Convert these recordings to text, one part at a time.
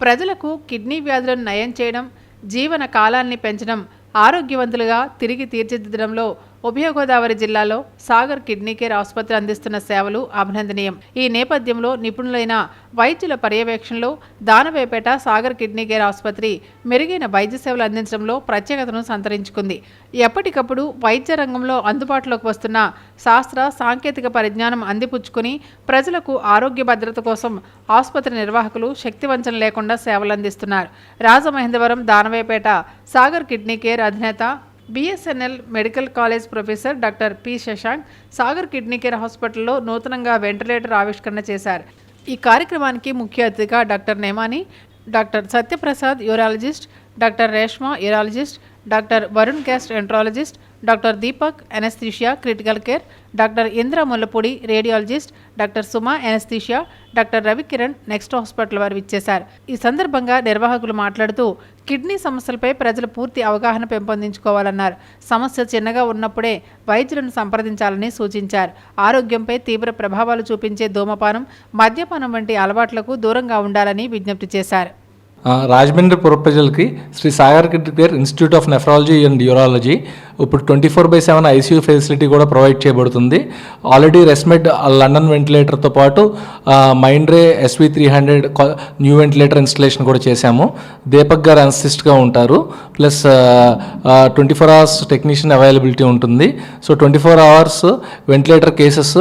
ప్రజలకు కిడ్నీ వ్యాధులను నయం చేయడం, జీవన కాలాన్ని పెంచడం, ఆరోగ్యవంతులుగా తిరిగి తీర్చిదిద్దడంలో ఉభయ గోదావరి జిల్లాలో సాగర్ కిడ్నీ కేర్ ఆసుపత్రి అందిస్తున్న సేవలు అభినందనీయం. ఈ నేపథ్యంలో నిపుణులైన వైద్యుల పర్యవేక్షణలో దానవేపేట సాగర్ కిడ్నీ కేర్ ఆసుపత్రి మెరుగైన వైద్య సేవలు అందించడంలో ప్రత్యేకతను సంతరించుకుంది. ఎప్పటికప్పుడు వైద్య రంగంలో అందుబాటులోకి వస్తున్న శాస్త్ర సాంకేతిక పరిజ్ఞానం అందిపుచ్చుకుని ప్రజలకు ఆరోగ్య భద్రత కోసం ఆసుపత్రి నిర్వాహకులు శక్తివంచన లేకుండా సేవలు అందిస్తున్నారు. రాజమహేంద్రవరం దానవేపేట సాగర్ కిడ్నీ కేర్ అధినేత BSNL medical college professor doctor P Shashank Sagar kidney care హాస్పిటల్లో నూతనంగా వెంటిలేటర్ ఆవిష్కరణ చేశారు. ఈ కార్యక్రమానికి ముఖ్య అతిథిగా doctor Nemani, doctor Satyaprasad urologist, doctor Reshma urologist, doctor Varun gastroenterologist, doctor Deepak anaesthesia critical care, doctor Indra Mullapudi radiologist, doctor Suma anaesthesia, doctor Ravikiran next hospital వారు ఇచ్చేశారు. ఈ సందర్భంగా నిర్వాహకులు మాట్లాడుతూ కిడ్నీ సమస్యలపై ప్రజలు పూర్తి అవగాహన పెంపొందించుకోవాలన్నారు. సమస్య చిన్నగా ఉన్నప్పుడే వైద్యులను సంప్రదించాలని సూచించారు. ఆరోగ్యంపై తీవ్ర ప్రభావాలు చూపించే ధూమపానం, మద్యపానం వంటి అలవాట్లకు దూరంగా ఉండాలని విజ్ఞప్తి చేశారు. రాజమండ్రి పుర ప్రజలకి Shri Sagar kidney care institute of nephrology and urology ఇప్పుడు 24/7 ICU ఫెసిలిటీ కూడా ప్రొవైడ్ చేయబడుతుంది. ఆల్రెడీ రెస్మెడ్ లండన్ వెంటిలేటర్తో పాటు Mindray SV300 new ventilator installation కూడా చేశాము. దీపక్ గారు అనస్థిస్ట్గా ఉంటారు. ప్లస్ 24 hours టెక్నీషియన్ అవైలబిలిటీ ఉంటుంది. సో 24 hours వెంటిలేటర్ కేసెస్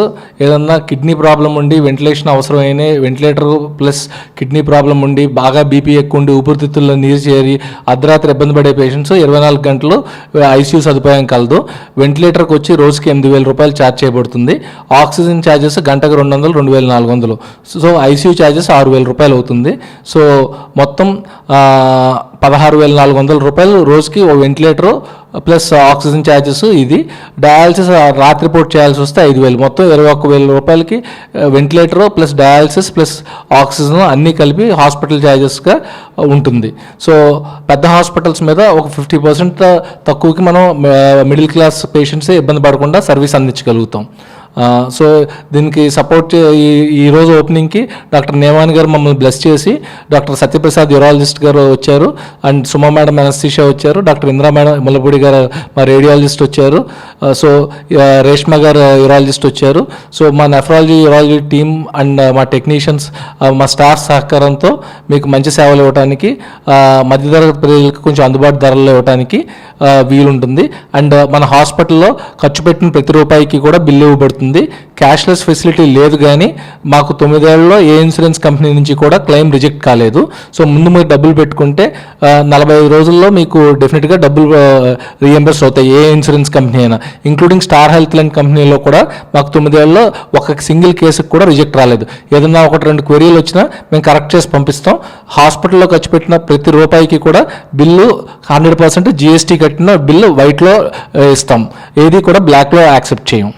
ఏదన్నా కిడ్నీ ప్రాబ్లం ఉండి వెంటిలేషన్ అవసరమైన వెంటిలేటర్ ప్లస్ కిడ్నీ ప్రాబ్లం ఉండి బాగా బీపీ ఎక్కువ ఉండి ఊపిరితిత్తుల్లో నీరు చేరి అర్ధరాత్రి ఇబ్బంది పడే పేషెంట్స్ 24 గంటలు ICU సదుపాయం కలదు. వెంటిలేటర్కి వచ్చి రోజుకి 8,000 రూపాయలు ఛార్జ్ చేయబడుతుంది. ఆక్సిజన్ ఛార్జెస్ గంటకు 200, 2,400. సో ICU ఛార్జెస్ 6,000 రూపాయలు అవుతుంది. సో మొత్తం 16,400 రూపాయలు రోజుకి ఓ వెంటిలేటరు ప్లస్ ఆక్సిజన్ ఛార్జెస్. ఇది డయాలసిస్ రాత్రిపూట చేయాల్సి వస్తే 5,000, మొత్తం 21,000 రూపాయలకి ventilator plus dialysis plus oxygen అన్నీ కలిపి హాస్పిటల్ ఛార్జెస్గా ఉంటుంది. సో పెద్ద హాస్పిటల్స్ మీద ఒక 50% తక్కువకి మనం మిడిల్ క్లాస్ పేషెంట్సే ఇబ్బంది పడకుండా సర్వీస్ అందించగలుగుతాం. సో దీనికి సపోర్ట్ ఈరోజు ఓపెనింగ్కి డాక్టర్ నేమాని గారు మమ్మల్ని బ్లెస్ చేసి డాక్టర్ సత్యప్రసాద్ యూరాలజిస్ట్ గారు వచ్చారు, అండ్ సుమా మేడం అనస్థీషియా వచ్చారు, డాక్టర్ ఇంద్ర మేడం ముల్లపూడి గారు మా రేడియాలజిస్ట్ వచ్చారు, సో రేష్మా గారు యూరాలజిస్ట్ వచ్చారు. సో మా నెఫ్రాలజీ యూరాలజీ టీమ్ అండ్ మా టెక్నీషియన్స్ మా స్టాఫ్ సహకారంతో మీకు మంచి సేవలు ఇవ్వడానికి మధ్యతరగతి ప్రజలకు కొంచెం అందుబాటు ధరల్లో ఇవ్వడానికి వీలుంటుంది. అండ్ మన హాస్పిటల్లో ఖర్చు పెట్టిన ప్రతి రూపాయికి కూడా బిల్లు ఇవ్వబడుతుంది. క్యాష్లెస్ ఫెసిలిటీ లేదు, కానీ మాకు 9 ఏళ్లలో ఏ ఇన్సూరెన్స్ కంపెనీ నుంచి కూడా క్లెయిమ్ రిజెక్ట్ కాలేదు. సో ముందు మీరు డబ్బులు పెట్టుకుంటే 45 రోజుల్లో మీకు డెఫినెట్గా డబ్బులు రీఎంబర్స్ అవుతాయి, ఏ ఇన్సూరెన్స్ కంపెనీ అయినా, ఇంక్లూడింగ్ స్టార్ హెల్త్ లైన్ కంపెనీలో కూడా మాకు 9 ఏళ్లలో ఒక సింగిల్ కేసుకు కూడా రిజెక్ట్ రాలేదు. ఏదన్నా 1-2 క్వెరీలు వచ్చినా మేము కరెక్ట్ చేసి పంపిస్తాం. హాస్పిటల్లో ఖర్చు పెట్టిన ప్రతి రూపాయికి కూడా బిల్లు 100% GST కట్టిన బిల్లు వైట్లో ఇస్తాం, ఏది కూడా బ్లాక్లో యాక్సెప్ట్ చేయం.